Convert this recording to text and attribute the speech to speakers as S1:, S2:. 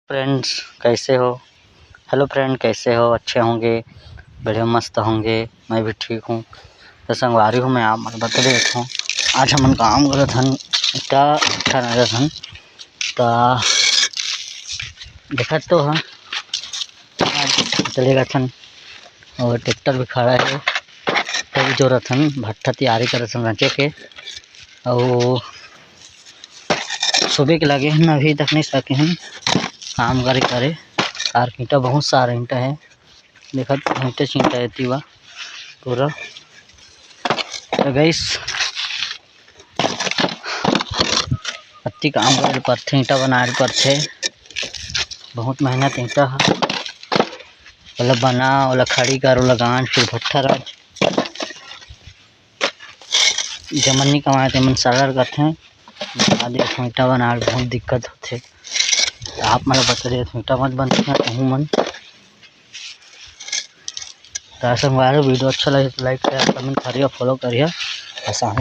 S1: Friends कैसे हो। Hello friend, कैसे हो? अच्छे होंगे, बढ़िया मस्त होंगे। मैं भी ठीक हूँ। तो संगवारी हूँ मैं आप मन बता देखो। आज हमन काम करत हन इतना अच्छा लगत हन ता देखत तो हाँ चलेगा थन। और ट्रैक्टर भी खड़ा है, तभी जो रथन भट्ठा तैयारी करत हन रचे के। और सुबह के लगे हैं, अभी तक नहीं सके हैं काम करे कार ईंटा बहुत सारा ईंटा है। देखत ईंटे चींटा रहती हुआ पूरा। तो गैस अति काम करे पड़थे, ईंटा बनाए पड़थे। बहुत मेहनत ईंटा है, ओला बना, ओला खड़ी कर, ओला गांठ, फिर भट्ठा रख। जमन नहीं कमाए तेमन सरल करथे। देखो ईंटा बनाए बहुत दिक्कत होथे। आप मन बता रहे ईंटा मत बनते कहूँ मन। तो संगवारी वीडियो अच्छा लगे तो लाइक करिए, कमेंट करिए, फॉलो करिए और साथ